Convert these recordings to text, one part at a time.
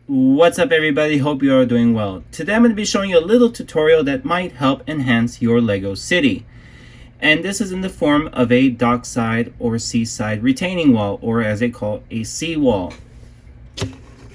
What's up everybody, hope you are doing well. Today I'm going to be showing you a little tutorial that might help enhance your Lego city. And this is in the form of a dockside or seaside retaining wall, or as they call a seawall.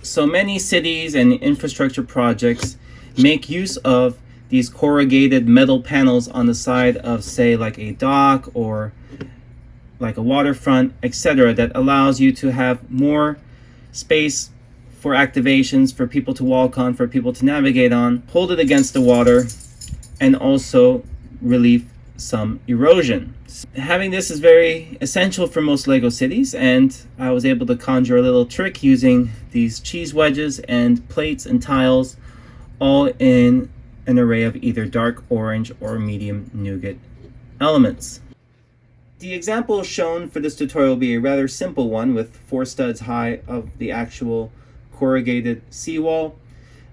So many cities and infrastructure projects make use of these corrugated metal panels on the side of, say, like a dock or like a waterfront, etc., that allows you to have more space for activations, for people to walk on, for people to navigate on, hold it against the water, and also relieve some erosion. Having this is very essential for most Lego cities, and I was able to conjure a little trick using these cheese wedges and plates and tiles, all in an array of either dark orange or medium nougat elements. The example shown for this tutorial will be a rather simple one with 4 studs high of the actual corrugated seawall,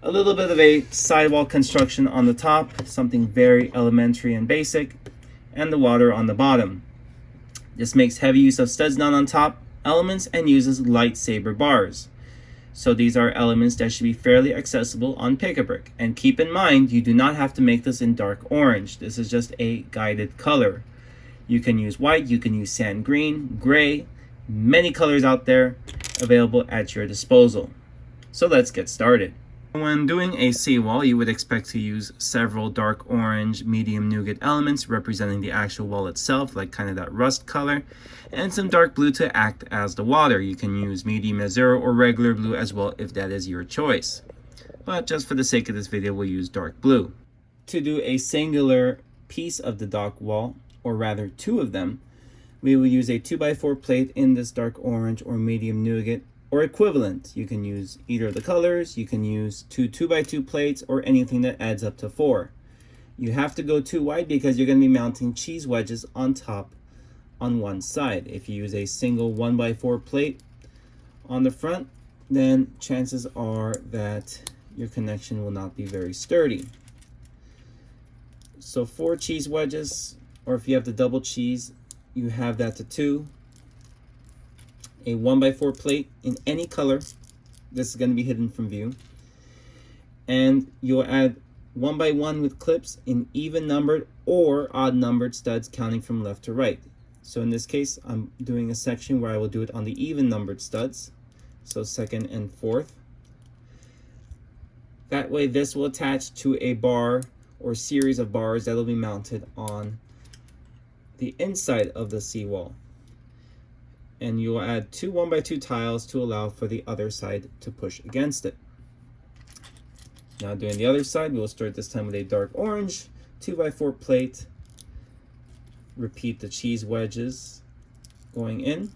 a little bit of a sidewall construction on the top, something very elementary and basic, and the water on the bottom. This makes heavy use of studs not on top elements and uses lightsaber bars. So these are elements that should be fairly accessible on Pick-a-Brick. And keep in mind, you do not have to make this in dark orange. This is just a guided color. You can use white, you can use sand green, gray, many colors out there available at your disposal. So let's get started. When doing a seawall, you would expect to use several dark orange, medium nougat elements representing the actual wall itself, like kind of that rust color, and some dark blue to act as the water. You can use medium azure or regular blue as well if that is your choice. But just for the sake of this video, we'll use dark blue. To do a singular piece of the dock wall, or rather 2 of them, we will use a 2x4 plate in this dark orange or medium nougat or equivalent. You can use either of the colors, you can use 2 2x2 plates, or anything that adds up to 4. You have to go too wide because you're going to be mounting cheese wedges on top on one side. If you use a single 1x4 plate on the front, then chances are that your connection will not be very sturdy. So 4 cheese wedges, or if you have the double cheese, you have that to 2. A 1x4 plate in any color. This is going to be hidden from view. And you'll add 1x1 with clips in even numbered or odd numbered studs counting from left to right. So in this case, I'm doing a section where I will do it on the even numbered studs. So 2nd and 4th. That way this will attach to a bar or series of bars that will be mounted on the inside of the seawall. And you will add 2 1x2 tiles to allow for the other side to push against it. Now doing the other side, we will start this time with a dark orange 2x4 plate. Repeat the cheese wedges going in.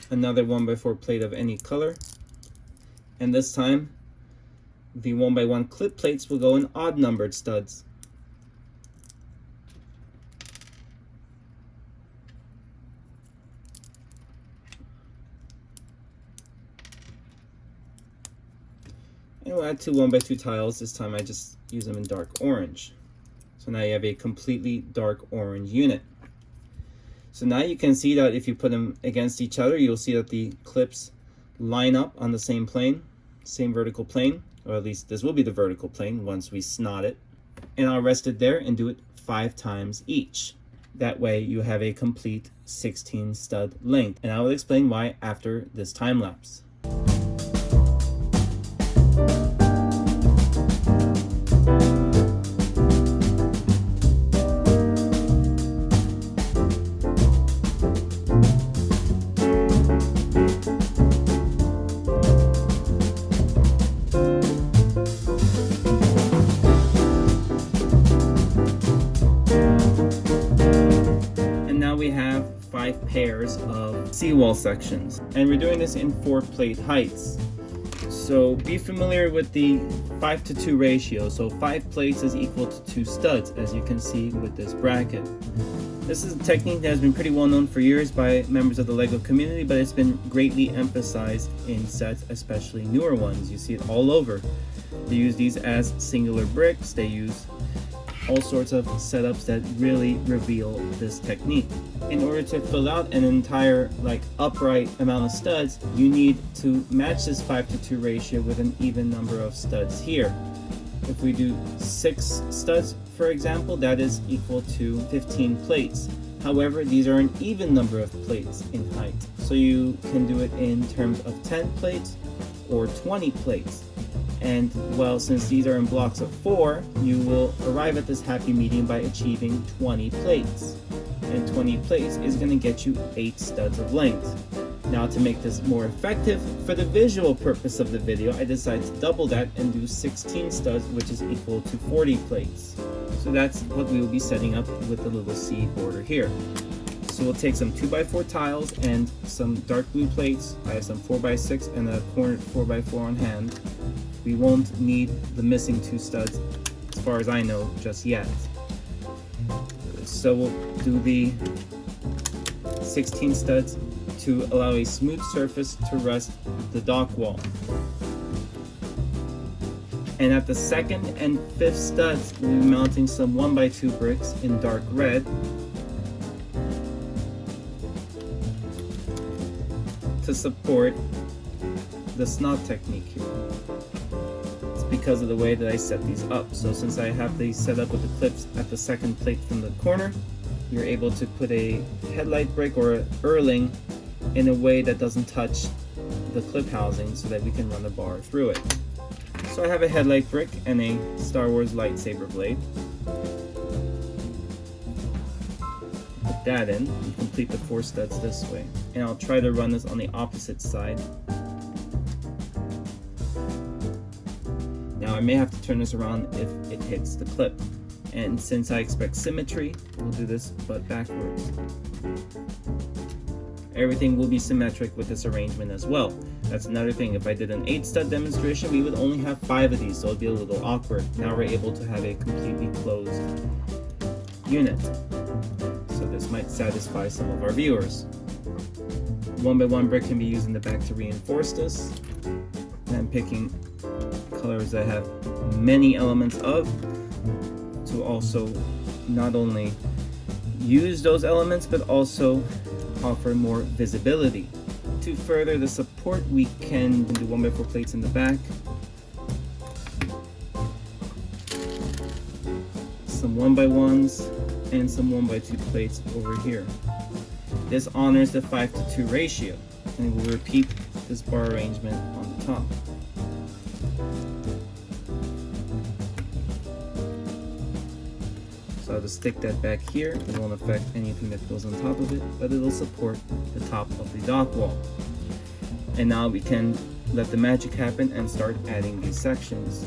Another 1x4 plate of any color. And this time, the 1x1 clip plates will go in odd numbered studs. And we'll add 2 1x2 tiles. This time I just use them in dark orange. So now you have a completely dark orange unit. So now you can see that if you put them against each other, you'll see that the clips line up on the same plane, same vertical plane, or at least this will be the vertical plane once we snot it. And I'll rest it there and do it 5 times each. That way you have a complete 16 stud length. And I will explain why after this time lapse. We have 5 pairs of seawall sections, and we're doing this in 4 plate heights. So be familiar with the 5-to-2 ratio. So 5 plates is equal to 2 studs, as you can see with this bracket. This is a technique that has been pretty well known for years by members of the LEGO community, but it's been greatly emphasized in sets, especially newer ones. You see it all over. They use these as singular bricks. They use all sorts of setups that really reveal this technique. In order to fill out an entire upright amount of studs, you need to match this 5:2 ratio with an even number of studs here. If we do 6 studs, for example, that is equal to 15 plates. However, these are an even number of plates in height. So you can do it in terms of 10 plates or 20 plates. And well, since these are in blocks of 4, you will arrive at this happy medium by achieving 20 plates. And 20 plates is going to get you 8 studs of length. Now, to make this more effective, for the visual purpose of the video, I decided to double that and do 16 studs, which is equal to 40 plates. So that's what we will be setting up with the little C border here. So we'll take some 2x4 tiles and some dark blue plates. I have some 4x6 and a cornered 4x4 on hand. We won't need the missing 2 studs, as far as I know, just yet. So we'll do the 16 studs to allow a smooth surface to rest the dock wall. And at the 2nd and 5th studs, we'll be mounting some 1x2 bricks in dark red to support the SNOT technique here. It's because of the way that I set these up. So since I have these set up with the clips at the 2nd plate from the corner, you're able to put a headlight brick or an Erling in a way that doesn't touch the clip housing so that we can run the bar through it. So I have a headlight brick and a Star Wars lightsaber blade. Put that in and complete the 4 studs this way. And I'll try to run this on the opposite side. Now I may have to turn this around if it hits the clip. And since I expect symmetry, we'll do this but backwards. Everything will be symmetric with this arrangement as well. That's another thing. If I did an 8 stud demonstration, we would only have 5 of these, so it'd be a little awkward. Now we're able to have a completely closed unit. So this might satisfy some of our viewers. 1x1 brick can be used in the back to reinforce this. And I'm picking colors that have many elements of, to also not only use those elements, but also offer more visibility. To further the support, we can do 1x4 plates in the back, some 1x1s, and some 1x2 plates over here. This honors the 5:2 ratio, and we'll repeat this bar arrangement on the top. So I'll just stick that back here. It won't affect anything that goes on top of it, but it'll support the top of the dock wall. And now we can let the magic happen and start adding these sections.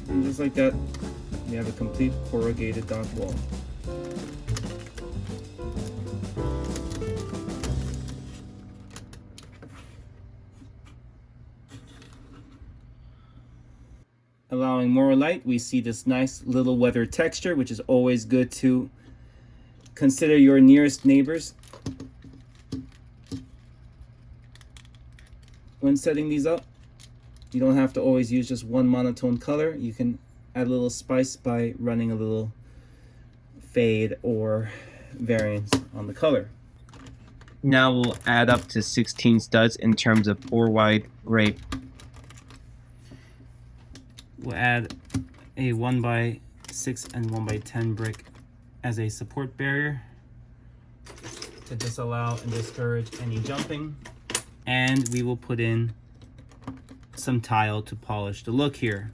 And just like that, we have a complete corrugated dock wall. Allowing more light, we see this nice little weathered texture, which is always good to consider your nearest neighbors when setting these up. You don't have to always use just one monotone color. You can add a little spice by running a little fade or variance on the color. Now we'll add up to 16 studs in terms of 4 wide grape. We'll add a 1x6 and 1x10 brick as a support barrier to disallow and discourage any jumping. And we will put in some tile to polish the look here.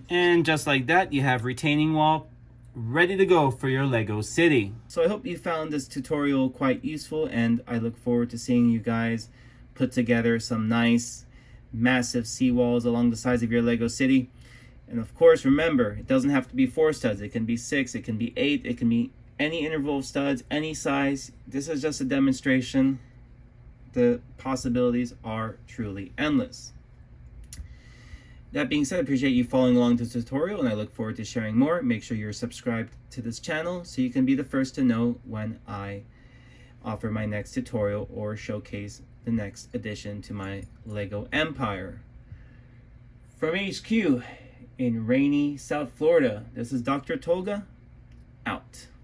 And just like that, you have retaining wall ready to go for your Lego city. So I hope you found this tutorial quite useful, and I look forward to seeing you guys put together some nice massive seawalls along the sides of your Lego city. And of course, remember, it doesn't have to be 4 studs. It can be 6, it can be 8, it can be any interval of studs, any size. This is just a demonstration. The possibilities are truly endless. That being said, I appreciate you following along the tutorial, and I look forward to sharing more. Make sure you're subscribed to this channel so you can be the first to know when I offer my next tutorial or showcase the next addition to my Lego empire. From HQ in rainy South Florida, this is Dr. Tolga, out.